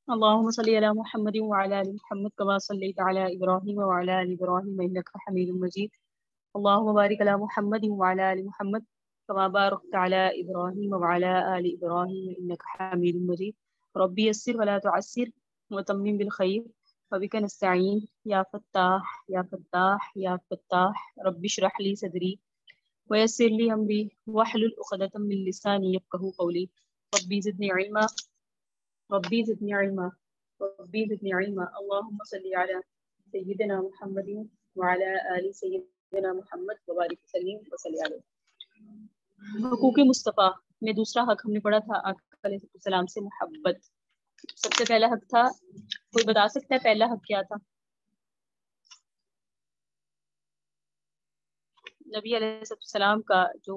اللهم صل على محمد وعلى ال محمد كما صليت على ابراهيم وعلى ال ابراهيم انك حميد مجيد. اللهم بارك على محمد وعلى ال محمد كما باركت على ابراهيم وعلى ال ابراهيم انك حميد مجيد. ربي يسر ولا تعسر وتمم بالخير وبك نستعين يا فتاح يا فتاح يا فتاح. ربي اشرح لي صدري ويسر لي امري واحلل عقدة من لساني يفقهوا قولي. ربي زدني علما ربي زدني علما ربي زدني علما. اللهم صل على سيدنا محمد وعلى آل سيدنا محمد وبارك وسلم وصلی علیہ. حقوق مصطفیٰ میں دوسرا حق ہم نے پڑھا تھا آقا علیہ السلام سے محبت. سب سے پہلا حق تھا، کوئی بتا سکتا ہے پہلا حق کیا تھا؟ نبی علیہ السلام کا جو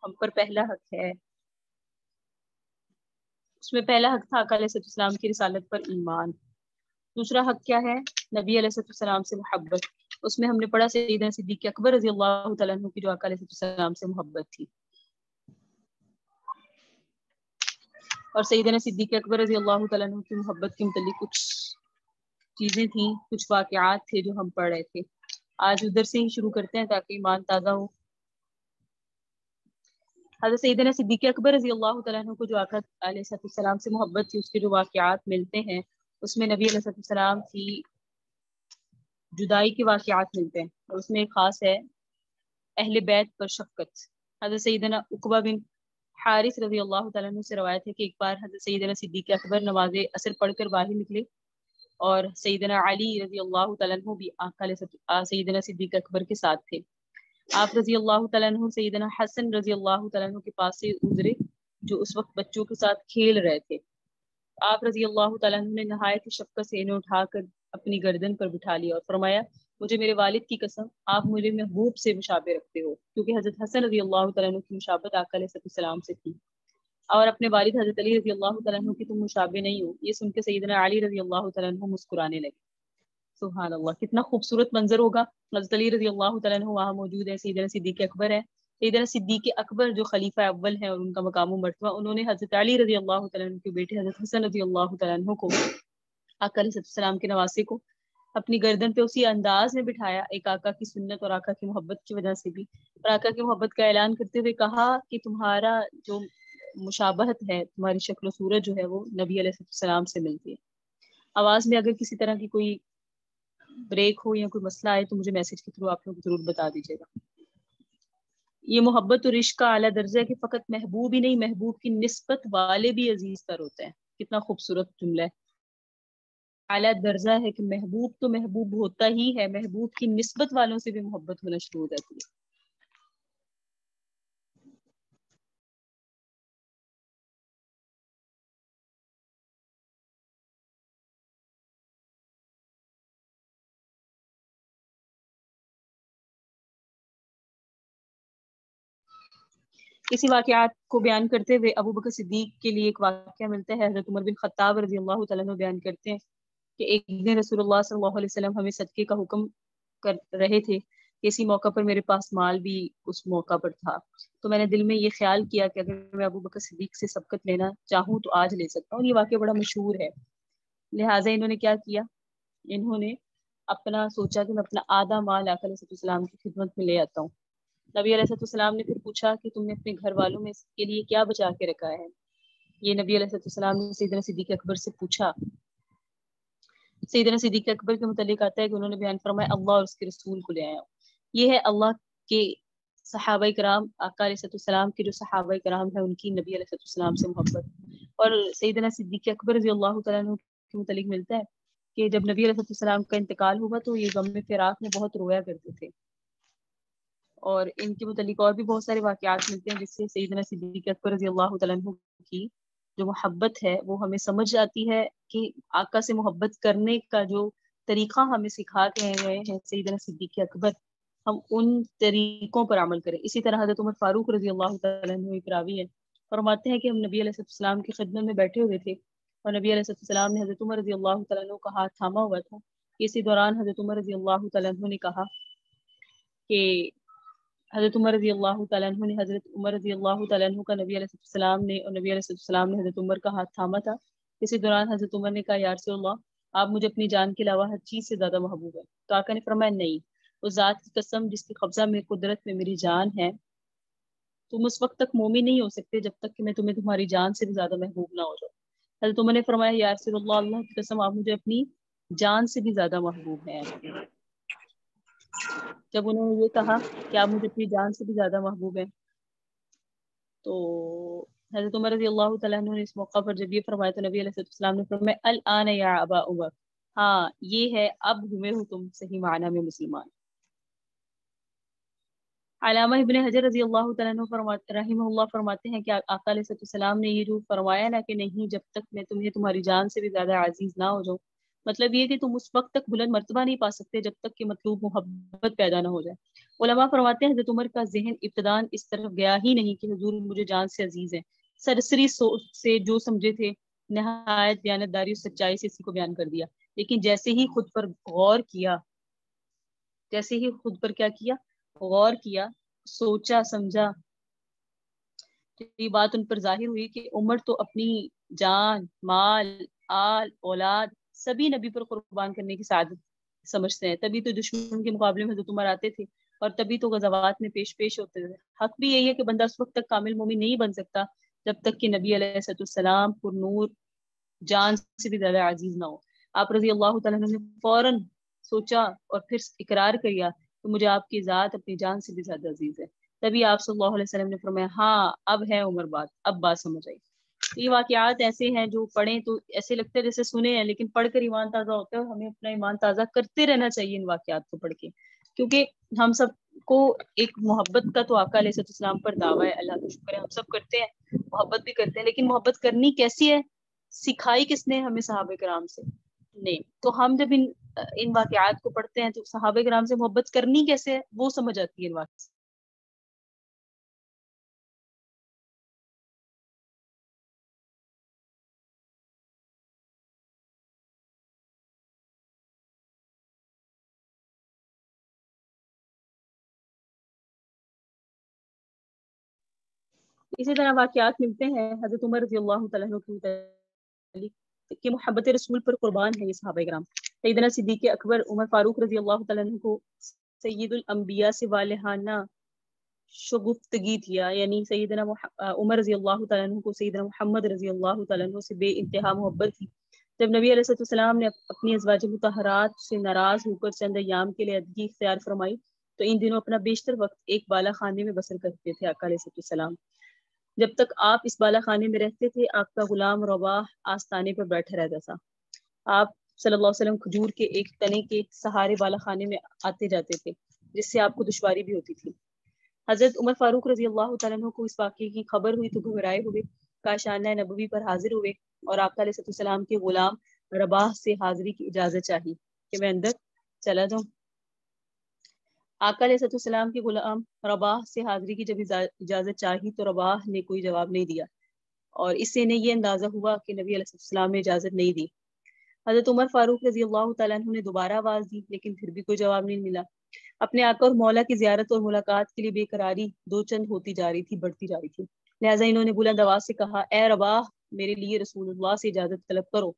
ہم پر پہلا حق ہے، اس میں پہلا حق تھا آقا علیہ السلام کی رسالت پر ایمان. دوسرا حق کیا ہے؟ نبی علیہ السلام سے محبت. اس میں ہم نے پڑھا سیدنا صدیق اکبر رضی اللہ تعالیٰ عنہ کی جو آقا علیہ السلام سے محبت تھی. اور سیدنا صدیق اکبر رضی اللہ تعالیٰ عنہ کی محبت کے متعلق کچھ چیزیں تھیں، کچھ واقعات تھے جو ہم پڑھ رہے تھے. آج ادھر سے ہی شروع کرتے ہیں تاکہ ایمان تازہ ہو. حضرت سیدنا صدیق اکبر رضی اللہ تعالیٰ عنہ کو جو آقا علیہ السلام سے محبت تھی، اس کے جو واقعات ملتے ہیں اس میں نبی علیہ السلام کی جدائی کے واقعات ملتے ہیں، اور اس میں ایک خاص ہے اہل بیت پر شفقت. حضرت سیدنا عقبہ بن حارث رضی اللہ تعالیٰ عنہ سے روایت ہے کہ ایک بار حضرت سیدنا صدیق اکبر نماز عصر پڑھ کر باہر نکلے، اور سیدنا علی رضی اللہ تعالیٰ عنہ بھی آقا علیہ سیدنا صدیق اکبر کے ساتھ تھے. آپ رضی اللہ تعالیٰ عنہ سیدنا حسن رضی اللہ تعالیٰ عنہ کے پاس سے گزرے جو اس وقت بچوں کے ساتھ کھیل رہے تھے. آپ رضی اللہ تعالیٰ عنہ نے نہایت شفقت سے انہیں اٹھا کر اپنی گردن پر بٹھا لیا اور فرمایا، مجھے میرے والد کی قسم آپ مجھے محبوب سے مشابہ رکھتے ہو، کیونکہ حضرت حسن رضی اللہ تعالیٰ عنہ کی مشابہت آقا علیہ السلام سے تھی، اور اپنے والد حضرت علی رضی اللہ تعالیٰ عنہ کی تم مشابہ نہیں ہو. یہ سن کے سیدنا علی رضی اللہ تعالیٰ عنہ مسکرانے لگے. سبحان اللہ، کتنا خوبصورت منظر ہوگا. حضرت علی رضی اللہ تعالیٰ عنہ وہاں موجود ہے، سیدنا صدیق اکبر ہے. سیدنا صدیق اکبر جو خلیفہ اول ہیں اور ان کا مقام و مرتبہ، انہوں نے حضرت علی رضی اللہ تعالیٰ عنہ کے بیٹے حضرت حسن رضی اللہ تعالیٰ عنہ کو، آقا علیہ السلام کے نواسے کو، اپنی گردن پہ اسی انداز میں بٹھایا، ایک آقا کی سنت اور آقا کی محبت کی وجہ سے بھی، اور آقا کی محبت کا اعلان کرتے ہوئے کہا کہ تمہارا جو مشابہت ہے، تمہاری شکل و صورت جو ہے وہ نبی علیہ السلام سے ملتی ہے. آواز میں اگر کسی طرح کی کوئی بریک ہو یا کوئی مسئلہ آئے تو مجھے میسج کے تھرو آپ لوگ ضرور بتا دیجیے گا. یہ محبت اور عشق کا اعلیٰ درجہ ہے کہ فقط محبوب ہی نہیں، محبوب کی نسبت والے بھی عزیز تر ہوتے ہیں. کتنا خوبصورت جملہ ہے. اعلیٰ درجہ ہے کہ محبوب تو محبوب ہوتا ہی ہے، محبوب کی نسبت والوں سے بھی محبت ہونا شروع ہو جاتی ہے. اسی واقعات کو بیان کرتے ہوئے ابو بکر صدیق کے لیے ایک واقعہ ملتا ہے. حضرت عمر بن خطاب رضی اللہ تعالیٰ عنہ بیان کرتے ہیں کہ ایک دن رسول اللہ صلی اللہ علیہ وسلم ہمیں صدقے کا حکم کر رہے تھے. اسی موقع پر میرے پاس مال بھی اس موقع پر تھا، تو میں نے دل میں یہ خیال کیا کہ اگر میں ابو بکر صدیق سے سبقت لینا چاہوں تو آج لے سکتا ہوں. یہ واقعہ بڑا مشہور ہے. لہٰذا انہوں نے کیا کیا، انہوں نے اپنا سوچا کہ میں اپنا آدھا مال آقا علیہ السلام کی خدمت میں لے آتا ہوں. نبی علیہ السلام نے پھر پوچھا کہ تم نے اپنے گھر والوں میں اس کے لیے کیا بچا کے رکھا ہے. یہ نبی علیہ السلام نے سیدنا صدیق اکبر سے پوچھا. سیدنا صدیق اکبر کے متعلق آتا ہے کہ انہوں نے بیان فرمایا، اللہ اور اس کے رسول کو لے آیا. یہ ہے اللہ کے صحابہ کرام، آقا علیہ السلام کے جو صحابہ کرام ہیں ان کی نبی علیہ السلام سے محبت. اور سیدنا صدیق اکبر رضی اللہ تعالیٰ عنہ کے متعلق ملتا ہے کہ جب نبی علیہ السلام کا انتقال ہوا تو یہ غم فراق میں بہت رویا کرتے تھے. اور ان کے متعلق اور بھی بہت سارے واقعات ملتے ہیں جس سے سیدنا صدیق اکبر رضی اللہ تعالیٰ عنہ کی جو محبت ہے وہ ہمیں سمجھ آتی ہے کہ آقا سے محبت کرنے کا جو طریقہ ہمیں سکھا کے گئے ہیں سیدنا صدیق اکبر، ہم ان طریقوں پر عمل کریں. اسی طرح حضرت عمر فاروق رضی اللہ تعالیٰ عنہ ایک راوی ہے، فرماتے ہیں کہ ہم نبی علیہ السلام کی خدمت میں بیٹھے ہوئے تھے اور نبی علیہ السلام نے حضرت عمر رضی اللہ تعالیٰ عنہ کا ہاتھ تھاما ہوا تھا. اسی دوران حضرت عمر رضی اللہ تعالیٰ عنہ نے کہا کہ حضرت عمر رضی اللہ تعالیٰ عنہ نے حضرت عمر رضی اللہ تعالیٰ عنہ کا نبی علیہ السلام نے اور نبی علیہ السلام نے حضرت عمر کا ہاتھ تھاما تھا. اسی دوران حضرت عمر نے کہا یا رسول اللہ آپ مجھے اپنی جان کے علاوہ ہر چیز سے زیادہ محبوب ہے. تو آقا نے فرمایا نہیں، اس ذات کی قسم جس کی قبضہ میں قدرت میں میری جان ہے، تم اس وقت تک مومن نہیں ہو سکتے جب تک کہ میں تمہیں تمہاری جان سے بھی زیادہ محبوب نہ ہو جاؤں. حضرت عمر نے فرمایا یا رسول اللہ اللہ کی قسم آپ مجھے اپنی جان سے بھی زیادہ محبوب ہیں. جب انہوں نے یہ کہا کہ آپ مجھے اپنی جان سے بھی زیادہ محبوب ہیں، تو حضرت عمر رضی اللہ تعالیٰ عنہ نے اس موقع پر جب یہ فرمایا تو نبی علیہ السلام نے فرمایا الآن یا ابا عمر، ہاں یہ ہے اب ہوئے ہو تم صحیح معنی میں مسلمان. علامہ ابن حجر رضی اللہ تعالیٰ عنہ رحمہ اللہ فرماتے ہیں کہ آقا علیہ السلام نے یہ جو فرمایا نا کہ نہیں جب تک میں تمہیں تمہاری جان سے بھی زیادہ عزیز نہ ہو جاؤں، مطلب یہ کہ تم اس وقت تک بلند مرتبہ نہیں پا سکتے جب تک کہ مطلوب محبت پیدا نہ ہو جائے. علماء فرماتے ہیں حضرت عمر کا ذہن ابتداً اس طرف گیا ہی نہیں کہ حضور مجھے جان سے عزیز ہیں. سرسری سوچ سے جو سمجھے تھے نہایت دیانتداری اور سچائی سے اسی کو بیان کر دیا، لیکن جیسے ہی خود پر غور کیا، جیسے ہی خود پر کیا کیا غور کیا، سوچا سمجھا، یہ بات ان پر ظاہر ہوئی کہ عمر تو اپنی جان، مال، آل، اولاد سبھی نبی پر قربان کرنے کی سعادت سمجھتے ہیں. تبھی تو دشمن کے مقابلے میں حضرت عمر آتے تھے اور تبھی تو غزوات میں پیش ہوتے تھے. حق بھی یہی ہے کہ بندہ اس وقت تک کامل مومن نہیں بن سکتا جب تک کہ نبی علیہ السلام پر نور جان سے بھی زیادہ عزیز نہ ہو. آپ رضی اللہ تعالیٰ نے فوراً سوچا اور پھر اقرار کیا کہ مجھے آپ کی ذات اپنی جان سے بھی زیادہ عزیز ہے. تبھی آپ صلی اللہ علیہ وسلم نے فرمایا ہاں اب ہے عمر بات، اب بات سمجھ آئی. یہ واقعات ایسے ہیں جو پڑھیں تو ایسے لگتے ہیں جیسے سنے ہیں، لیکن پڑھ کر ایمان تازہ ہوتا ہے اور ہمیں اپنا ایمان تازہ کرتے رہنا چاہیے ان واقعات کو پڑھ کے، کیونکہ ہم سب کو ایک محبت کا تو آقا علیہ السلام پر دعویٰ ہے. اللہ کا شکر ہے ہم سب کرتے ہیں، محبت بھی کرتے ہیں، لیکن محبت کرنی کیسی ہے، سکھائی کس نے ہمیں؟ صحابہ کرام سے نہیں. تو ہم جب ان واقعات کو پڑھتے ہیں تو صحابہ کرام سے محبت کرنی کیسے ہے وہ سمجھ آتی ہے ان واقعات. اسی طرح واقعات ملتے ہیں حضرت عمر رضی اللہ تعالیٰ عنہ کی متعلق کہ محبت رسول پر قربان ہے یہ صحابہ کرام. سیدنا صدیق اکبر عمر فاروق رضی اللہ تعالیٰ عنہ کو سید الانبیاء سے والہانہ شگفتگی تھیا، یعنی سیدنا عمر رضی اللہ تعالیٰ عنہ کو سیدنا محمد رضی اللہ تعالیٰ عنہ سے بے انتہا محبت تھی. جب نبی علیہ السلام نے اپنی ازواج مطہرات سے ناراض ہو کر چند ایام کے لیے عدگی اختیار فرمائی تو ان دنوں اپنا بیشتر وقت ایک بالا خانے میں بسر کرتے تھے آقا علیہ السلام. جب تک آپ اس بالا خانے میں رہتے تھے آپ کا غلام رواح آستانے پر بیٹھا رہتا تھا. آپ صلی اللہ علیہ وسلم کھجور کے ایک تنے کے سہارے بالا خانے میں آتے جاتے تھے جس سے آپ کو دشواری بھی ہوتی تھی. حضرت عمر فاروق رضی اللہ تعالیٰ عنہ کو اس واقعے کی خبر ہوئی تو گھبرائے ہوئے کاشانہ نبوی پر حاضر ہوئے اور آپ علیہ السلام کے غلام رباح سے حاضری کی اجازت چاہی کہ میں اندر چلا جاؤں. آقا علیہ السلام کے غلام رباح سے حاضری کی جب اجازت چاہی تو رباح نے کوئی جواب نہیں دیا اور اس سے انہیں یہ اندازہ ہوا کہ نبی علیہ السلام نے اجازت نہیں دی. حضرت عمر فاروق رضی اللہ تعالیٰ عنہ نے دوبارہ آواز دی لیکن پھر بھی کوئی جواب نہیں ملا. اپنے آقا اور مولا کی زیارت اور ملاقات کے لیے بے قراری دو چند ہوتی جا رہی تھی، بڑھتی جا رہی تھی. لہٰذا انہوں نے بلند آواز سے کہا اے رباح میرے لیے رسول اللہ سے اجازت طلب کرو.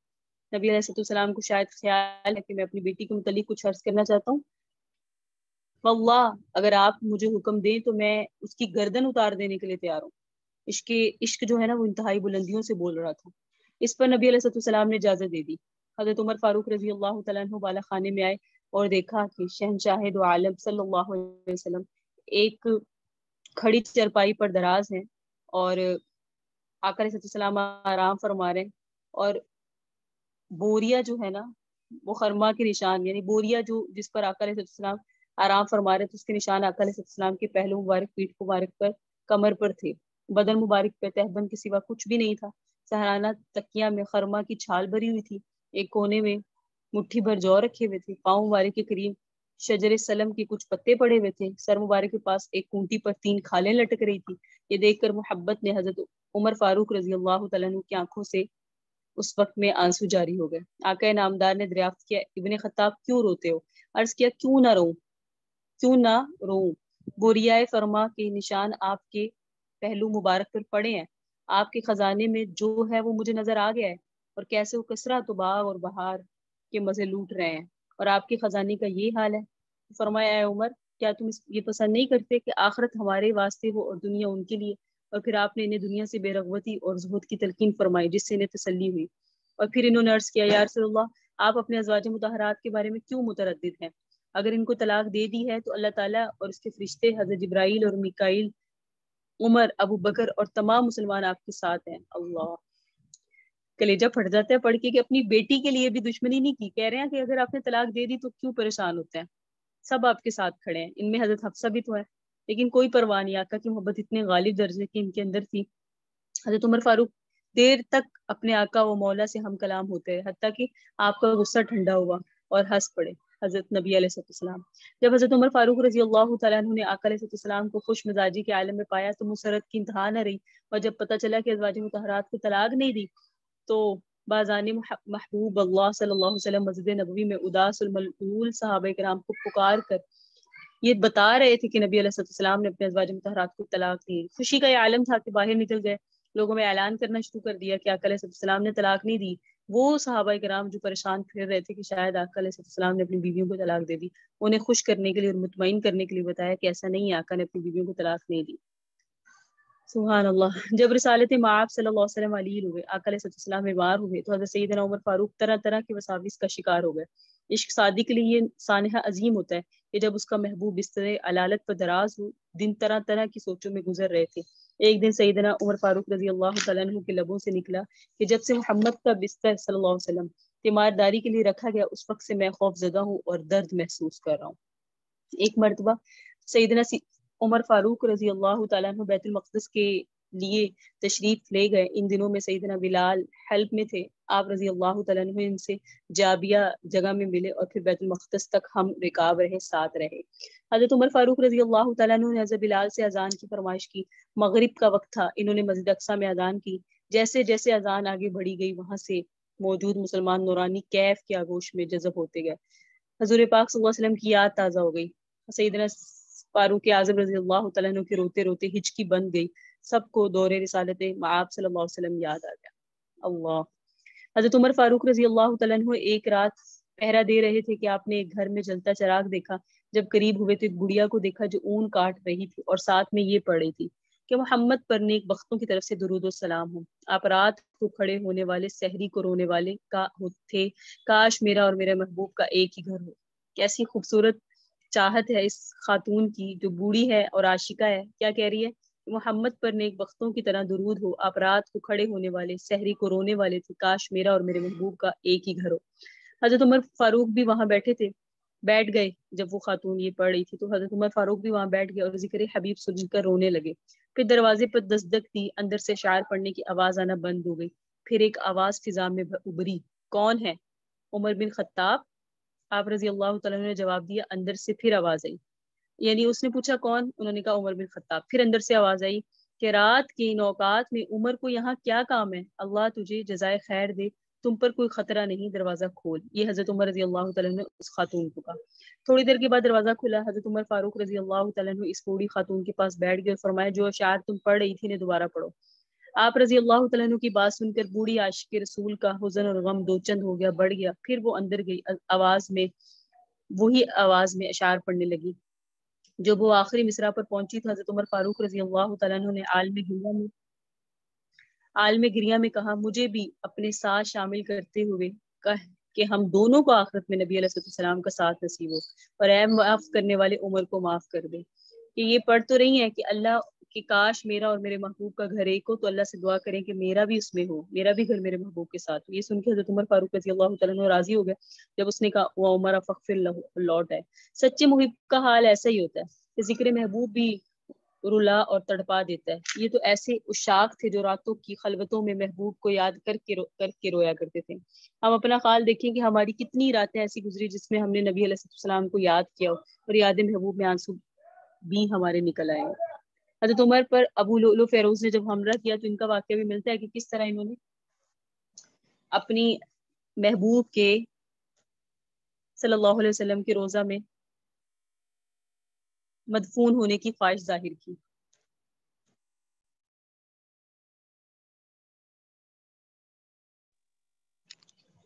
نبی علیہ السلام کو شاید خیال ہے کہ میں اپنی بیٹی کے متعلق کچھ عرض کرنا چاہتا ہوں. واللہ اگر آپ مجھے حکم دیں تو میں اس کی گردن اتار دینے کے لیے تیار ہوں. عشق جو ہے نا وہ انتہائی بلندیوں سے بول رہا تھا. اس پر نبی علیہ السلام نے اجازت دے دی. حضرت عمر فاروق رضی اللہ تعالیٰ عنہ بالا خانے میں آئے اور دیکھا کہ شہنشاہ دو عالم صلی اللہ علیہ وسلم ایک کھڑی چرپائی پر دراز ہیں اور آقا علیہ السلام آرام فرما رہے ہیں اور بوریا جو ہے نا وہ خرما کے نشان، یعنی بوریا جو جس پر آقا علیہ السلام آرام فرما رہے تھے اس کے نشان آقا علیہ السلام کے پہلو مبارک، پیٹھ مبارک پر، کمر پر تھے. بدن مبارک پہ تہبند کے سوا کچھ بھی نہیں تھا. سہرانہ تکیہ میں خرما کی چھال بھری ہوئی تھی. ایک کونے میں مٹھی بھر جو رکھے ہوئے تھے. پاؤں مبارک کے قریب شجر سلم کے کچھ پتے پڑے ہوئے تھے. سر مبارک کے پاس ایک کونٹی پر 3 کھالیں لٹک رہی تھی. یہ دیکھ کر محبت نے حضرت عمر فاروق رضی اللہ تعالیٰ عنہ کی آنکھوں سے اس وقت میں آنسو جاری ہو گئے. آقا نامدار نے دریافت کیا ابن خطاب کیوں روتے ہو؟ عرض کیا کیوں نہ رو. بوریائے فرما کے نشان آپ کے پہلو مبارک پر پڑے ہیں. آپ کے خزانے میں جو ہے وہ مجھے نظر آ گیا ہے. اور کیسے وہ کسرا تو باغ اور بہار کے مزے لوٹ رہے ہیں اور آپ کے خزانے کا یہ حال ہے۔ فرمایا اے عمر، کیا تم یہ پسند نہیں کرتے کہ آخرت ہمارے واسطے ہو اور دنیا ان کے لیے؟ اور پھر آپ نے انہیں دنیا سے بے رغبتی اور زہد کی تلقین فرمائی جس سے انہیں تسلی ہوئی۔ اور پھر انہوں نے عرض کیا، یا رسول اللہ، آپ اپنے ازواج مطہرات کے بارے میں کیوں متردد ہیں؟ اگر ان کو طلاق دے دی ہے تو اللہ تعالیٰ اور اس کے فرشتے حضرت جبرائیل اور میکائیل، عمر، ابو بکر اور تمام مسلمان آپ کے ساتھ ہیں۔ اللہ، کلیجہ پھٹ جاتا ہے پڑھ کے کہ اپنی بیٹی کے لیے بھی دشمنی نہیں کی۔ کہہ رہے ہیں کہ اگر آپ نے طلاق دے دی تو کیوں پریشان ہوتے ہیں، سب آپ کے ساتھ کھڑے ہیں۔ ان میں حضرت حفصہ بھی تو ہے، لیکن کوئی پرواہ نہیں، آقا کی محبت اتنے غالب درجے کی ان کے اندر تھی۔ حضرت عمر فاروق دیر تک اپنے آقا و مولا سے ہم کلام ہوتے ہیں، حتیٰ کہ آپ کا غصہ ٹھنڈا ہوا اور ہنس پڑے حضرت نبی علیہ السلام۔ جب حضرت عمر فاروق رضی اللہ تعالیٰ عنہ نے آقا علیہ السلام کو خوش مزاجی کے عالم میں پایا تو مسرت کی انتہا نہ رہی، اور جب پتہ چلا کہ ازواج مطہرات کو طلاق نہیں دی تو بازان محبوب اللہ صلی اللہ علیہ وسلم مسجد نبوی میں اداس الملعول صحابہ کرام کو پکار کر یہ بتا رہے تھے کہ نبی علیہ السلام نے اپنے ازواج مطہرات کو طلاق دی۔ خوشی کا یہ عالم تھا کہ باہر نکل گئے، لوگوں میں اعلان کرنا شروع کر دیا کہ آقا علیہ السلام نے طلاق نہیں دی۔ وہ صحابہ کرام جو پریشان پھر رہے تھے کہ شاید آقا علیہ السلام نے اپنی بیویوں کو طلاق دے دی، انہیں خوش کرنے کے لیے اور مطمئن کرنے کے لیے بتایا کہ ایسا نہیں ہے، آقا نے اپنی بیویوں کو طلاق نہیں دی۔ سبحان اللہ۔ جب رسالت مآب صلی اللہ علیہ وسلم علی ہوئے، آقا علیہ السلام بیمار ہوئے تو حضرت سیدنا عمر فاروق طرح طرح کے وساوس کا شکار ہو گئے۔ عشق سادی کے لیے یہ سانحہ عظیم ہوتا ہے کہ جب اس کا محبوب بستر علالت پر دراز ہو، دن طرح طرح کی سوچوں میں گزر رہے تھے۔ ایک دن سیدنا عمر فاروق رضی اللہ تعالیٰ عنہ کے لبوں سے نکلا کہ جب سے محمد کا بستر صلی اللہ علیہ وسلم تیمارداری کے لیے رکھا گیا اس وقت سے میں خوف زدہ ہوں اور درد محسوس کر رہا ہوں۔ ایک مرتبہ سیدنا عمر فاروق رضی اللہ تعالیٰ عنہ بیت المقدس کے لیے تشریف لے گئے۔ ان دنوں میں سیدنا بلال حلب میں تھے۔ آپ رضی اللہ تعالیٰ عنہ ان سے جابیہ جگہ میں ملے اور پھر بیت المقدس تک ہم رکاب رہے، ساتھ رہے۔ حضرت عمر فاروق رضی اللہ تعالیٰ عنہ نے حضرت بلال سے اذان کی فرمائش کی۔ مغرب کا وقت تھا، انہوں نے مسجد اقصیٰ میں اذان کی۔ جیسے جیسے اذان آگے بڑھی گئی وہاں سے موجود مسلمان نورانی کیف کے آغوش میں جذب ہوتے گئے۔ حضور پاک صلی اللہ علیہ وسلم کی یاد تازہ ہو گئی۔ سیدنا فاروق اعظم رضی اللہ تعالیٰ عنہ کے روتے روتے ہچکی بند گئی۔ سب کو دور رسالت مآب صلی اللہ علیہ وسلم یاد آ گیا۔ اللہ۔ حضرت عمر فاروق رضی اللہ تعالیٰ عنہ ایک رات پہرا دے رہے تھے کہ آپ نے ایک گھر میں جلتا چراغ دیکھا۔ جب قریب ہوئے تو ایک گڑیا کو دیکھا جو اون کاٹ رہی تھی اور ساتھ میں یہ پڑھ رہی تھی کہ محمد پر نیک بختوں کی طرف سے درود و سلام ہو۔ آپ رات کو کھڑے ہونے والے، سحری کو رونے والے کا تھے، کاش میرا اور میرے محبوب کا ایک ہی گھر ہو۔ کیسی خوبصورت چاہت ہے اس خاتون کی جو بوڑھی ہے اور عاشقہ ہے۔ کیا کہہ رہی ہے؟ محمد پر نیک بختوں کی طرح درود ہو، آپ رات کو کھڑے ہونے والے، سحری کو رونے والے تھے، کاش میرا اور میرے محبوب کا ایک ہی گھر ہو۔ حضرت عمر فاروق بھی وہاں بیٹھ گئے۔ جب وہ خاتون یہ پڑھ رہی تھی تو حضرت عمر فاروق بھی وہاں بیٹھ گئے اور ذکر حبیب سن کر رونے لگے۔ پھر دروازے پر دستک دی، اندر سے اشعار پڑھنے کی آواز آنا بند ہو گئی۔ پھر ایک آواز فضا میں ابھری، کون ہے؟ عمر بن خطاب۔ آپ رضی اللہ تعالیٰ نے جواب دیا۔ اندر سے پھر آواز آئی، یعنی اس نے پوچھا کون؟ انہوں نے کہا عمر بن خطاب۔ پھر اندر سے آواز آئی کہ رات کی ان اوقات میں عمر کو یہاں کیا کام ہے؟ اللہ تجھے جزائے خیر دے، تم پر کوئی خطرہ نہیں، دروازہ کھول۔ یہ حضرت عمر رضی اللہ تعالیٰ نے اس خاتون کو کہا۔ تھوڑی دیر کے بعد دروازہ کھلا، حضرت عمر فاروق رضی اللہ تعالیٰ نے اس بوڑھی خاتون کے پاس بیٹھ گئے اور فرمایا جو اشعار تم پڑھ رہی تھی نے دوبارہ پڑھو۔ آپ رضی اللہ تعالیٰ عنہ کی بات سن کر بوڑھی عاشق رسول کا حزن اور غم دو چند ہو گیا، بڑھ گیا۔ پھر وہ اندر گئی، وہی آواز میں اشعار پڑھنے لگی۔ جب وہ آخری مصرع پر پہنچی تو حضرت عمر فاروق رضی اللہ تعالیٰ عنہ نے عالم گریہ میں کہا مجھے بھی اپنے ساتھ شامل کرتے ہوئے کہ ہم دونوں کو آخرت میں نبی علیہ السلام کا ساتھ نصیب ہو، اور اے معاف کرنے والے عمر کو معاف کر دے۔ کہ یہ پڑھ تو رہی ہیں کہ اللہ کہ کاش میرا اور میرے محبوب کا گھر ایک ہو، تو اللہ سے دعا کریں کہ میرا بھی اس میں ہو، میرا بھی گھر میرے محبوب کے ساتھ ہو۔ یہ سن کے حضرت عمر فاروق رضی اللہ تعالیٰ عنہ راضی ہو گئے۔ جب اس نے کہا وہ عمر فغفر لہ، لوٹ ہے۔ سچے محب کا حال ایسا ہی ہوتا ہے کہ ذکر محبوب بھی رلا اور تڑپا دیتا ہے۔ یہ تو ایسے عشاق تھے جو راتوں کی خلوتوں میں محبوب کو یاد کر کے رویا کرتے تھے۔ ہم اپنا خیال دیکھیں کہ ہماری کتنی راتیں ایسی گزری جس میں ہم نے نبی علیہ السلام کو یاد کیا ہو، اور یاد محبوب میں آنسو بھی ہمارے نکل آئے۔ حضرت عمر پر ابو لؤلؤ فیروز نے جب حملہ کیا تو ان کا واقعہ بھی ملتا ہے کہ کس طرح انہوں نے اپنی محبوب کے صلی اللہ علیہ وسلم کے روضہ میں مدفون ہونے کی خواہش ظاہر کی۔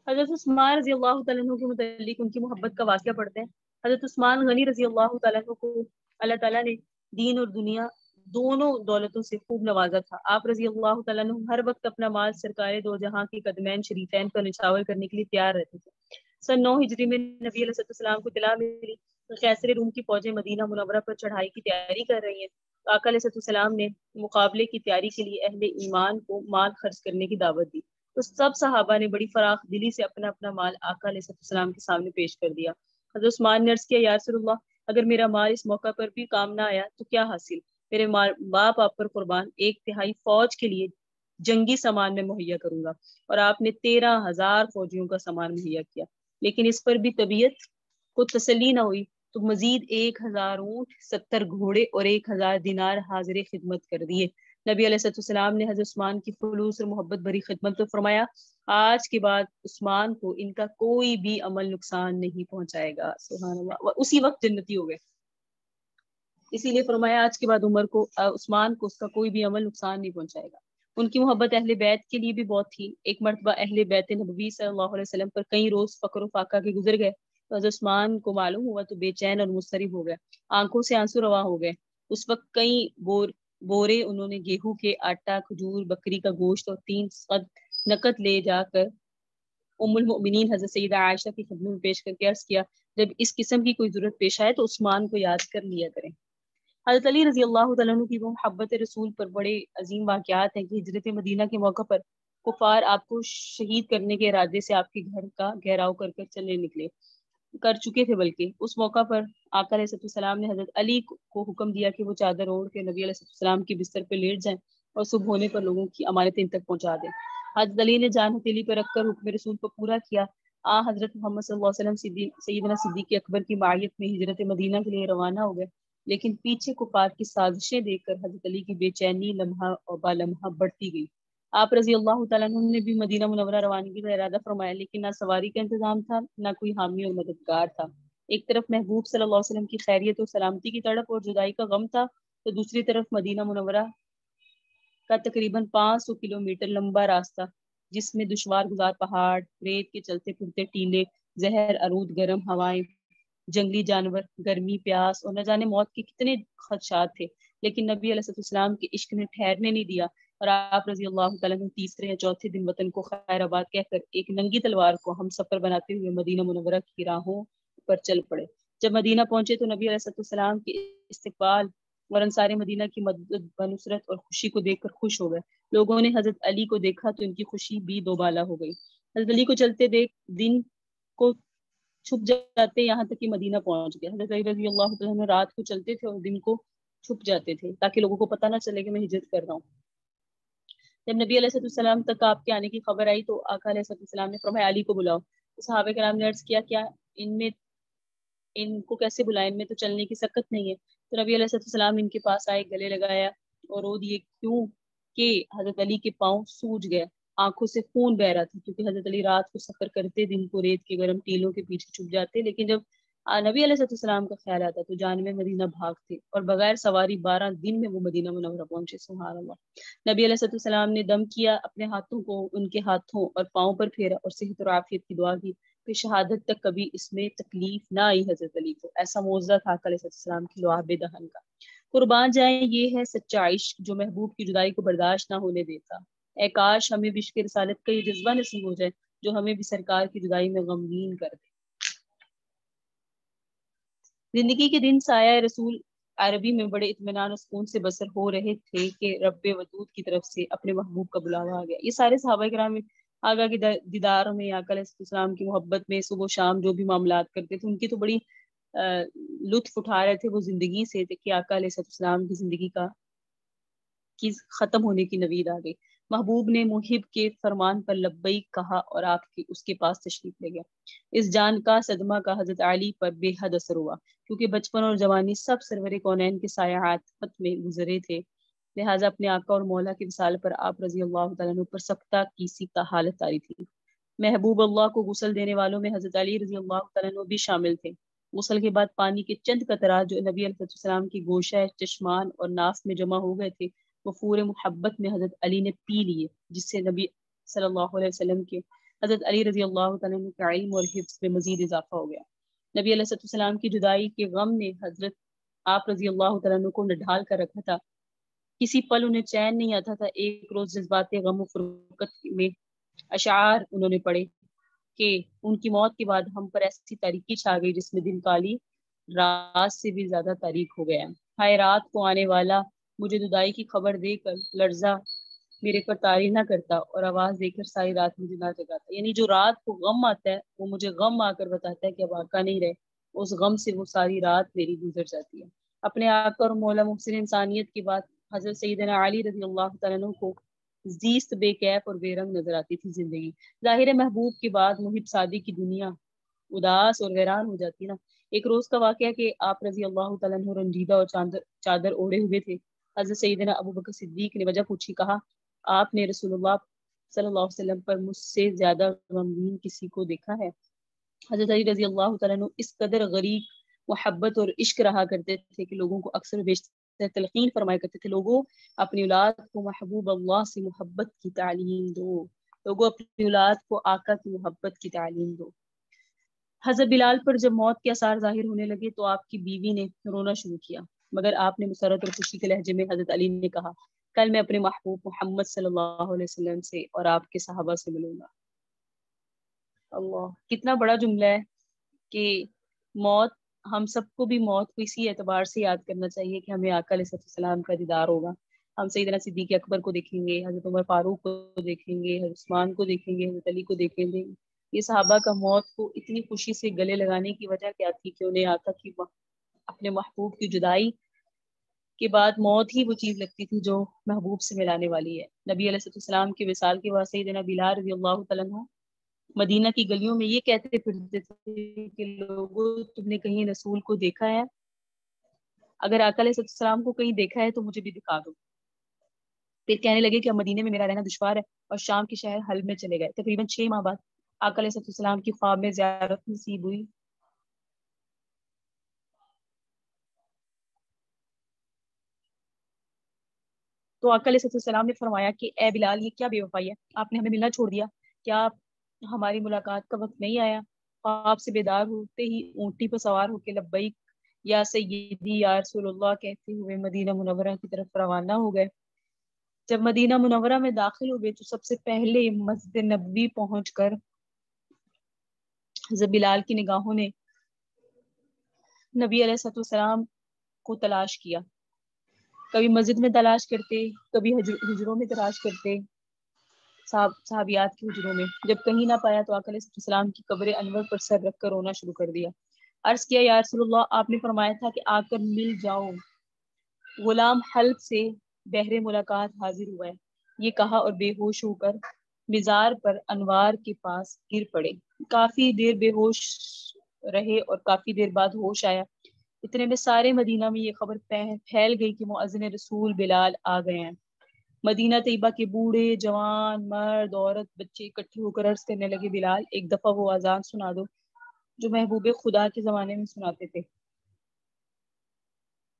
حضرت عثمان رضی اللہ تعالیٰ عنہ کے متعلق ان کی محبت کا واقعہ پڑھتے ہیں۔ حضرت عثمان غنی رضی اللہ تعالیٰ عنہ کو اللہ تعالیٰ نے دین اور دنیا دونوں دولتوں سے خوب نوازا تھا۔ آپ رضی اللہ تعالیٰ عنہ ہر وقت اپنا مال سرکار دو جہاں کے قدمین شریفین پر نچھاور کرنے کے لیے تیار رہتے تھے۔ سن 9 ہجری میں نبی علیہ السلام کو اطلاع ملی کہ قیصر روم کی فوجیں مدینہ منورہ پر چڑھائی کی تیاری کر رہی ہیں۔ آقا علیہ السلام نے مقابلے کی تیاری کے لیے اہل ایمان کو مال خرچ کرنے کی دعوت دی، تو سب صحابہ نے بڑی فراخ دلی سے اپنا اپنا مال آقا علیہ السلام کے سامنے پیش کر دیا۔ حضرت عثمان نے عرض کیا، یا رسول اللہ، اگر میرا مال اس موقع پر بھی کام نہ آیا تو کیا حاصل؟ میرے باپ آپ پر قربان، 1/3 فوج کے لیے جنگی سامان میں مہیا کروں گا، اور آپ نے 13,000 فوجیوں کا سامان مہیا کیا، لیکن اس پر بھی طبیعت کو تسلی نہ ہوئی تو مزید 1,000 اونٹ، 70 گھوڑے اور 1,000 دینار حاضر خدمت کر دیے۔ نبی علیہ السلام نے حضرت عثمان کی خلوص اور محبت بری خدمت تو فرمایا، آج کے بعد عثمان کو ان کا کوئی بھی عمل نقصان نہیں پہنچائے گا۔ سبحان اللہ، اسی وقت جنتی ہو گئے۔ اسی لیے فرمایا آج کے بعد عثمان کو اس کا کوئی بھی عمل نقصان نہیں پہنچائے گا۔ ان کی محبت اہل بیت کے لیے بھی بہت تھی۔ ایک مرتبہ اہل بیت نبوی صلی اللہ علیہ وسلم پر کئی روز فقر و فاقہ کے گزر گئے تو حضرت عثمان کو معلوم ہوا تو بے چین اور مضطرب ہو گئے، آنکھوں سے آنسو روا ہو گئے۔ اس وقت کئی بورے انہوں نے گیہوں کے آٹا، کھجور، بکری کا گوشت اور 3 صد نقد لے جا کر ام المؤمنین حضرت سیدہ عائشہ کی خدمت میں پیش کر کے عرض کیا، جب اس قسم کی کوئی ضرورت پیش آئے تو عثمان کو یاد کر لیا کریں۔ حضرت علی رضی اللہ تعالیٰ عنہ کی وہ محبت رسول پر بڑے عظیم واقعات ہیں کہ ہجرت مدینہ کے موقع پر کفار آپ کو شہید کرنے کے ارادے سے آپ کے گھر کا گھیراؤ کر چلنے کر چکے تھے، بلکہ اس موقع پر آقا علیہ السلام نے حضرت علی کو حکم دیا کہ وہ چادر اوڑھ کے نبی علیہ السلام کے بستر پہ لیٹ جائیں اور صبح ہونے پر لوگوں کی امانتیں ان تک پہنچا دیں۔ حضرت علی نے جان ہتھیلی پر رکھ کر حکم رسول کو پورا کیا۔ حضرت محمد صلی اللہ علیہ وسلم سیدنا صدیق اکبر کی معیت میں ہجرت مدینہ کے لیے روانہ ہو گئے، لیکن پیچھے کفار کی سازشیں دیکھ کر حضرت علی کی بے چینی لمحہ اور بالمحہ بڑھتی گئی۔ آپ رضی اللہ تعالیٰ عنہ نے بھی مدینہ منورہ روانگی کا ارادہ فرمایا، لیکن نہ سواری کا انتظام تھا، نہ کوئی حامی اور مددگار تھا۔ ایک طرف محبوب صلی اللہ علیہ وسلم کی خیریت اور سلامتی کی تڑپ اور جدائی کا غم تھا، تو دوسری طرف مدینہ منورہ کا تقریباً 500 کلومیٹر لمبا راستہ، جس میں دشوار گزار پہاڑ، ریت کے چلتے پھرتے ٹیلے، زہر آلود گرم ہوائیں، جنگلی جانور، گرمی، پیاس اور نہ جانے موت کے کتنے خدشات تھے، لیکن نبی علیہ السلام کے عشق نے ٹھہرنے نہیں دیا، اور آپ رضی اللہ تعالیٰ نے تیسرے یا چوتھے دن وطن کو خیر آباد کہہ کر ایک ننگی تلوار کو ہم سفر بناتے ہوئے مدینہ منورہ کی راہوں پر چل پڑے۔ جب مدینہ پہنچے تو نبی علیہ السلام کے استقبال اور انصار مدینہ کی مدد و نصرت اور خوشی کو دیکھ کر خوش ہو گئے۔ لوگوں نے حضرت علی کو دیکھا تو ان کی خوشی بھی دوبالا ہو گئی۔ حضرت علی کو چلتے دیکھ دن کو چھپ جاتے یہاں تک کہ مدینہ پہنچ گیا۔ حضرت علی رضی اللہ عنہ رات کو چلتے تھے اور دن کو چھپ جاتے تھے تاکہ لوگوں کو پتہ نہ چلے کہ میں ہجرت کر رہا ہوں۔ جب نبی علیہ السلام تک آپ کے آنے کی خبر آئی تو آقا علیہ السلام نے فرمایا علی کو بلاؤ۔ صحابہ کرام نے عرض کیا ان کو کیسے بلائیں، ان میں تو چلنے کی سکت نہیں ہے۔ تو نبی علیہ السلام ان کے پاس آئے، گلے لگایا اور رو دیے، کیوں کہ حضرت علی کے پاؤں سوج گئے، آنکھوں سے خون بہ رہا تھا، کیونکہ حضرت علی رات کو سفر کرتے، دن کو ریت کے گرم ٹیلوں کے پیچھے چھپ جاتے، لیکن جب نبی علیہ السلام کا خیال آتا تو جان میں مدینہ بھاگتے، اور بغیر سواری 12 دن میں وہ مدینہ منورہ پہنچے۔ سبحان اللہ۔ نبی علیہ السلام نے دم کیا، اپنے ہاتھوں کو ان کے ہاتھوں اور پاؤں پر پھیرا اور صحت اور عافیت کی دعا کی کہ شہادت تک کبھی اس میں تکلیف نہ آئی حضرت علی کو۔ ایسا معجزہ تھا آقا علیہ السلام کی لعاب دہن کا۔ قربان جائیں، یہ ہے سچا عشق جو محبوب کی جدائی کو برداشت نہ ہونے دیتا۔ اے کاش ہمیں بھی عشق رسالت کا یہ جذبہ نصیب ہو جائے جو ہمیں بھی سرکار کی جدائی میں غمگین کر دے۔ زندگی کے دن سایہ رسول عربی میں بڑے اطمینان و سکون سے بسر ہو رہے تھے کہ رب ودود کی طرف سے اپنے محبوب کا بلاوا آ گیا۔ یہ سارے صحابہ کرام آگاہ کے دیدار میں، آقا علیہ السلام کی محبت میں صبح و شام جو بھی معاملات کرتے تھے، ان کی تو بڑی لطف اٹھا رہے تھے وہ زندگی سے کہ آقا علیہ السلام کی زندگی کی ختم ہونے کی نوید آ گئی۔ محبوب نے محب کے فرمان پر لبیک کہا اور اس کے پاس تشریف لے گیا۔ اس جان کا صدمہ کا حضرت علی پر بے حد اثر ہوا، کیونکہ بچپن اور جوانی سب سرور کونین کے سایہات میں گزرے تھے، لہٰذا اپنے آقا اور مولا کے وصال پر آپ رضی اللہ تعالیٰ عنہ پر سختہ کیسی کا حالت طاری تھی۔ محبوب اللہ کو غسل دینے والوں میں حضرت علی رضی اللہ تعالیٰ عنہ بھی شامل تھے۔ غسل کے بعد پانی کے چند قطرات جو نبی علیہ السلام کی گوشہ، چشمان اور ناف میں جمع ہو گئے تھے، وہ پورے محبت میں حضرت علی نے پی لیے، جس سے نبی صلی اللہ علیہ وسلم کے حضرت علی رضی اللہ تعالیٰ عنہ کے علم اور حفظ میں مزید اضافہ ہو گیا۔ نبی علیہ السلام کی جدائی کے غم نے حضرت آپ رضی اللہ تعالیٰ عنہ کو نڈھال کر رکھا تھا، کسی پل انہیں چین نہیں آتا تھا۔ ایک روز جذبات غم و فرقت میں اشعار انہوں نے پڑھے کہ ان کی موت کے بعد ہم پر ایسی تاریکی چھا گئی جس میں دن کالی رات سے بھی زیادہ تاریک ہو گیا۔ ہائے رات کو آنے والا، مجھے جدائی کی خبر دے کر لرزہ میرے پر طاری نہ کرتا اور آواز دے کر ساری رات مجھے نہ جگاتا۔ یعنی جو رات کو غم آتا ہے وہ مجھے غم آ کر بتاتا ہے کہ اب آقا نہیں رہے، اس غم سے وہ ساری رات میری گزر جاتی ہے۔ اپنے آقا اور مولا محسن انسانیت کی بات حضرت سیدنا علی رضی اللہ تعالیٰ عنہ کو زیست بے کیف اور بے رنگ نظر آتی تھی زندگی۔ ظاہر محبوب کے بعد محب سادی کی دنیا اداس اور ویران ہو جاتی نا۔ ایک روز کا واقعہ کہ آپ رضی اللہ تعالیٰ عنہ رنجیدہ اور چادر اوڑھے ہوئے تھے۔ حضرت سیدنا ابو بکر صدیق نے وجہ پوچھی، کہا آپ نے رسول اللہ صلی اللہ علیہ وسلم پر مجھ سے زیادہ غمگین کسی کو دیکھا ہے؟ حضرت علی رضی اللہ تعالیٰ عنہ اس قدر غریق محبت اور عشق رہا کرتے تھے کہ لوگوں کو اکثر بیشتر تلقین فرمایا کرتے تھے، لوگوں اپنی اولاد کو محبوب اللہ سے محبت کی تعلیم دو، لوگوں اپنی اولاد کو آقا کی محبت کی تعلیم دو۔ حضرت بلال پر جب موت کے آثار ظاہر ہونے لگے تو آپ کی بیوی نے رونا شروع کیا، مگر آپ نے مسرت اور خوشی کے لہجے میں حضرت علی نے کہا، کل میں اپنے محبوب محمد صلی اللہ علیہ وسلم سے اور آپ کے صحابہ سے ملوں گا۔ اللہ، کتنا بڑا جملہ ہے کہ موت، ہم سب کو بھی موت کو اسی اعتبار سے یاد کرنا چاہیے کہ ہمیں آقا علیہ السلام کا دیدار ہوگا۔ ہم سیدنا صدیق اکبر کو دیکھیں گے، حضرت عمر فاروق کو دیکھیں گے، حضرت عثمان کو دیکھیں گے، حضرت علی کو دیکھیں گے۔ یہ صحابہ کا موت کو اتنی خوشی سے گلے لگانے کی وجہ کیا تھی کہ انہیں آقا کی اپنے محبوب کی جدائی کے بعد موت ہی وہ چیز لگتی تھی جو محبوب سے ملانے والی ہے۔ نبی علیہ السلام کے وصال کے بعد سیدنا بلال رضی اللہ تعالیٰ عنہ مدینہ کی گلیوں میں یہ کہتے پھرتے تھے کہ لوگوں تم نے کہیں رسول کو دیکھا ہے؟ اگر آقا علیہ السلام کو کہیں دیکھا ہے تو مجھے بھی دکھا دو۔ پھر کہنے لگے کہ اب مدینے میں میرا رہنا دشوار ہے اور شام کے شہر حلب میں چلے گئے۔ تقریباً 6 ماہ بعد آقا علیہ السلام کی خواب میں زیارت نصیب ہوئی۔ تو آقا علیہ السلام نے فرمایا کہ اے بلال، یہ کیا بے وفائی ہے، آپ نے ہمیں ملنا چھوڑ دیا، کیا ہماری ملاقات کا وقت نہیں آیا؟ خواب سے بیدار ہوتے ہی اونٹی پر سوار ہو کے لبیک یا سیدی یا رسول اللہ کہتے ہوئے مدینہ منورہ کی طرف روانہ ہو گئے۔ جب مدینہ منورہ میں داخل ہوئے تو سب سے پہلے مسجد نبوی پہنچ کر حضرت بلال کی نگاہوں نے نبی علیہ السلام کو تلاش کیا، کبھی مسجد میں تلاش کرتے، کبھی حجروں میں تلاش کرتے، صحابیات کی حجروں میں۔ جب کہیں نہ پایا تو آقا علیہ السلام کی قبر انور پر سر رکھ کر رونا شروع کر دیا۔ عرض کیا، یا رسول اللہ، آپ نے فرمایا تھا کہ آ کر مل جاؤ۔ غلام حلب سے بہر ملاقات حاضر ہوا ہے، یہ کہا اور بے ہوش ہو کر مزار پر انوار کے پاس گر پڑے۔ کافی دیر بے ہوش رہے اور کافی دیر بعد ہوش آیا۔ اتنے میں سارے مدینہ میں یہ خبر پھیل گئی کہ مؤذن رسول بلال آ گئے ہیں۔ مدینہ طیبہ کے بوڑھے جوان مرد عورت بچے اکٹھے ہو کر عرض کرنے لگے، بلال ایک دفعہ وہ اذان سنا دو جو محبوب خدا کے زمانے میں سناتے تھے۔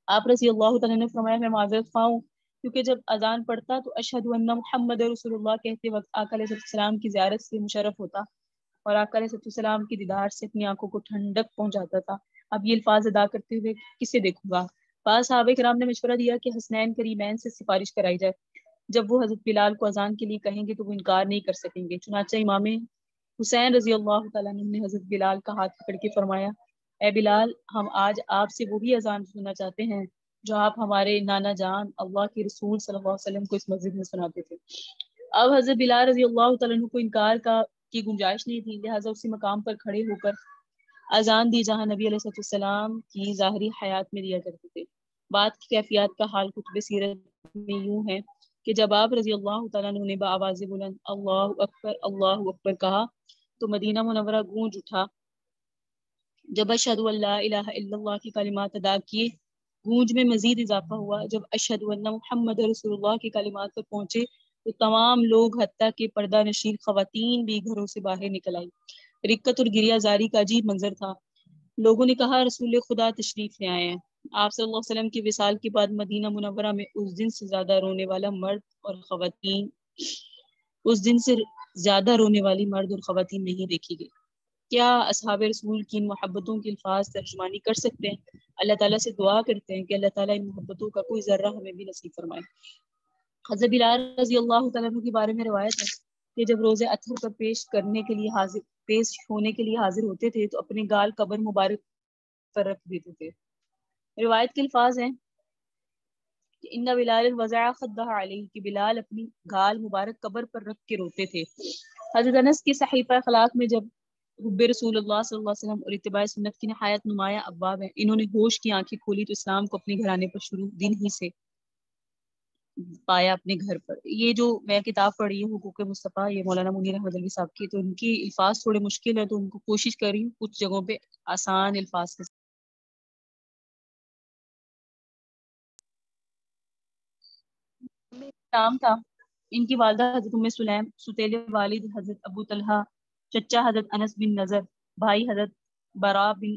آپ رضی اللہ تعالیٰ نے فرمایا، میں معذرت خواہ ہوں کیونکہ جب اذان پڑھتا تو اشہد ان محمد رسول اللہ کہتے وقت آقا علیہ السلام کی زیارت سے مشرف ہوتا اور آقا علیہ السلام کے دیدار سے اپنی آنکھوں کو ٹھنڈک پہنچاتا تھا۔ اب یہ الفاظ ادا کرتے ہوئے کسے دیکھوں گا؟ بعض صحابہ کرام نے مشورہ دیا کہ حسنین کریمین سے سفارش کرائی جائے، جب وہ حضرت بلال کو اذان کے لیے کہیں گے تو وہ انکار نہیں کر سکیں گے۔ چنانچہ امام حسین رضی اللہ تعالیٰ عنہ نے حضرت بلال کا ہاتھ پکڑ کے فرمایا، اے بلال، ہم آج آپ سے وہی اذان سننا چاہتے ہیں جو آپ ہمارے نانا جان اللہ کے رسول صلی اللہ علیہ وسلم کو اس مسجد میں سناتے تھے۔ اب حضرت بلال رضی اللہ تعالیٰ عنہ کو انکار کی گنجائش نہیں تھی، لہٰذا اسی مقام پر کھڑے ہو کر اذان دی جہاں نبی علیہ السلام کی ظاہری حیات میں دیا کرتے تھے۔ بات کی کیفیات کا حال کتب سیرت میں یوں ہے کہ جب آپ رضی اللہ تعالیٰ عنہ نے بآواز بلند اللہ اکبر کہا تو مدینہ منورہ گونج اٹھا۔ جب اشہد ان لا الہ الا اللہ کی کلمات ادا کیے، گونج میں مزید اضافہ ہوا۔ جب اشہد ان محمد رسول اللہ کی کلمات پر پہنچے تو تمام لوگ حتیٰ کہ پردہ نشین خواتین بھی گھروں سے باہر نکل آئی۔ رکت اور گریہ زاری کا عجیب منظر تھا۔ لوگوں نے کہا، رسول خدا تشریف لے آئے ہیں۔ آپ صلی اللہ علیہ وسلم کی وصال کے بعد مدینہ منورہ میں اس دن سے زیادہ رونے والا مرد اور خواتین، اس دن سے زیادہ رونے والی مرد اور خواتین نہیں دیکھی گئی۔ کیا اصحاب رسول کی ان محبتوں کے الفاظ ترجمانی کر سکتے ہیں؟ اللہ تعالیٰ سے دعا کرتے ہیں کہ اللہ تعالیٰ ان محبتوں کا کوئی ذرہ ہمیں بھی نصیب فرمائے۔ حضرت بلال رضی اللہ تعالیٰ عنہ کے بارے میں روایت ہے کہ جب روزے اطہر پر پیش ہونے کے لیے حاضر ہوتے تھے تو اپنے گال قبر مبارک پر رکھ دیتے تھے۔ روایت کے الفاظ ہیں کہ ان بلال وضع خدہ علیہ، کہ بلال اپنی گال مبارک قبر پر رکھ کے روتے تھے۔ حضرت انس کی صحیفہ اخلاق میں جب حب رسول اللہ صلی اللہ علیہ وسلم اور اتباع سنت کی نہایت نمایاں ابواب ہیں، انہوں نے ہوش کی آنکھیں کھولی تو اسلام کو اپنے گھرانے پر شروع دن ہی سے پایا اپنے گھر پر۔ یہ جو میں کتاب پڑھی ہے حقوق مصطفیٰ، یہ مولانا منیر احمد علوی صاحب کی، تو ان کی الفاظ تھوڑے مشکل ہیں، تو ان کو کوشش کر رہی ہوں کچھ جگہوں پہ آسان الفاظ کے نام تھا۔ ان کی والدہ حضرت ام سلیم، ستیلے والد حضرت ابو طلحہ، چچا حضرت انس بن نضر، بھائی حضرت برا بن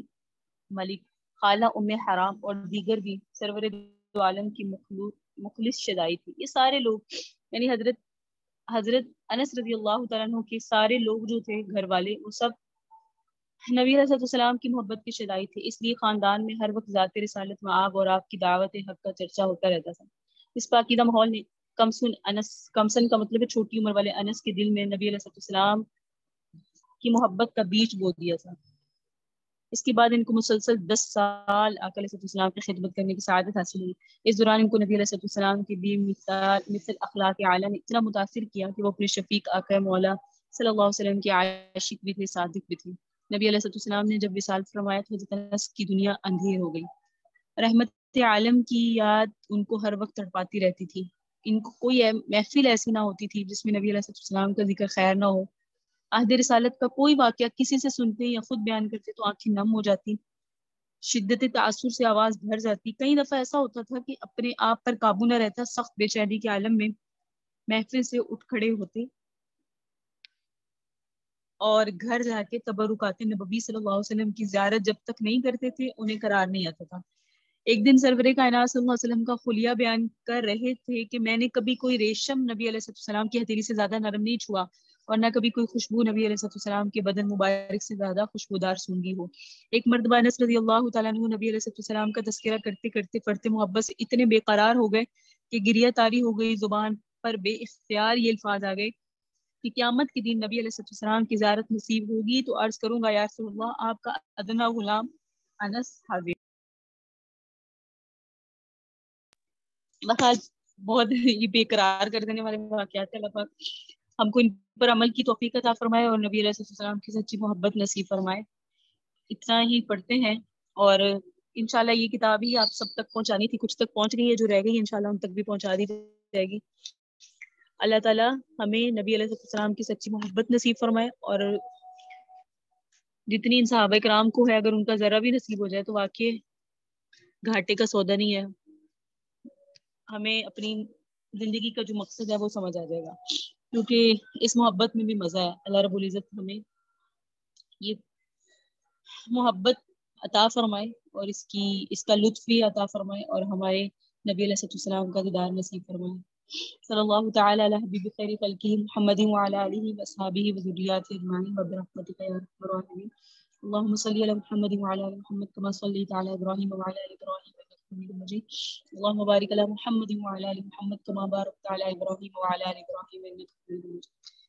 ملک، خالہ ام حرام اور دیگر بھی سرور دو عالم کی مخلص شدائی تھی۔ یہ سارے لوگ یعنی حضرت انس رضی اللہ تعالیٰ عنہ کے سارے لوگ جو تھے گھر والے، وہ سب نبی علیہ السلام کی محبت کی شدائی تھے، اس لیے خاندان میں ہر وقت ذات رسالت میں آپ اور آپ کی دعوت حق کا چرچا ہوتا رہتا تھا۔ اس پاکیزہ ماحول نے کمسن کا مطلب ہے چھوٹی عمر والے انس کے دل میں نبی علیہ السلام کی محبت کا بیج بو دیا تھا۔ اس کے بعد ان کو مسلسل 10 سال آقا علیہ السلام کی خدمت کرنے کی سعادت حاصل ہوئی۔ اس دوران ان کو نبی علیہ السلام کی بھی مثل اخلاق اعلیٰ نے اتنا متاثر کیا کہ وہ اپنے شفیق آقا مولا صلی اللہ علیہ وسلم کے عاشق بھی تھے، صادق بھی تھے۔ نبی علیہ السلام نے جب وصال فرمایا تو حضرت انس کی دنیا اندھیر ہو گئی۔ رحمت عالم کی یاد ان کو ہر وقت تڑپاتی رہتی تھی۔ ان کو کوئی محفل ایسی نہ ہوتی تھی جس میں نبی علیہ السلام کا ذکر خیر نہ ہو۔ عہد رسالت کا کوئی واقعہ کسی سے سنتے یا خود بیان کرتے تو آنکھیں نم ہو جاتی، شدت تاثر سے آواز بھر جاتی۔ کئی دفعہ ایسا ہوتا تھا کہ اپنے آپ پر قابو نہ رہتا، سخت بے چینی کے عالم میں محفل سے اٹھ کھڑے ہوتے اور گھر جا کے تبرکات نبوی صلی اللہ علیہ وسلم کی زیارت جب تک نہیں کرتے تھے انہیں قرار نہیں آتا تھا۔ ایک دن سرور کائنات صلی اللہ علیہ وسلم کا خلیہ بیان کر رہے تھے کہ میں نے کبھی کوئی ریشم نبی علیہ السلام کی ہتھیلی سے زیادہ نرم نہیں چھوا، اور نہ کبھی کوئی خوشبو نبی علیہ السلام کے بدن مبارک سے زیادہ خوشبودار سونگی ہو۔ ایک مرتبہ انس رضی اللہ تعالیٰ عنہ نبی علیہ السلام کا تذکرہ کرتے کرتے پڑھتے محبت سے اتنے بے قرار ہو گئے کہ گریہ طاری ہو گئی، زبان پر بے اختیار یہ الفاظ آ گئے کہ قیامت کے دن نبی علیہ السلام کی زیارت نصیب ہوگی تو عرض کروں گا یا رسول اللہ آپ کا ادنا غلام انس حاضر۔ بہت یہ بے قرار کر دینے والے واقعات ہیں۔ اللہ پاک ہم کو ان پر عمل کی توفیق عطا فرمائے اور نبی علیہ السلام کی سچی محبت نصیب فرمائے۔ اتنا ہی پڑھتے ہیں اور انشاءاللہ یہ کتاب ہی آپ سب تک پہنچانی تھی، کچھ تک پہنچ گئی ہے، جو رہ گئی انشاءاللہ ان تک بھی پہنچا دی جائے گی۔ اللہ تعالیٰ ہمیں نبی علیہ السلام کی سچی محبت نصیب فرمائے، اور جتنی ان صحابہ کرام کو ہے اگر ان کا ذرا بھی نصیب ہو جائے تو واقعی گھاٹے کا سودا نہیں ہے۔ ہمیں اپنی زندگی کا جو مقصد ہے وہ سمجھ آ جائے گا، کیونکہ اس محبت میں بھی مزہ ہے۔ اللہ رب العزت ہمیں یہ محبت عطا فرمائے اور اس کا لطف بھی عطا فرمائے، اور ہمارے نبی علیہ السلام کا دیدار نصیب فرمائے۔ صلی اللہ تعالی علی حبیب خیر خلقہ محمد وعلی آلہ واصحابہ وذریاتہ اجمعین برحمتک یا ارحم الراحمین۔ اللهم صل على محمد وعلى ال محمد كما صليت على ابراهيم وعلى ال ابراهيم انك حميد مجيد۔ اللهم بارك على محمد وعلى ال محمد كما باركت على ابراهيم وعلى ال ابراهيم انك حميد مجيد۔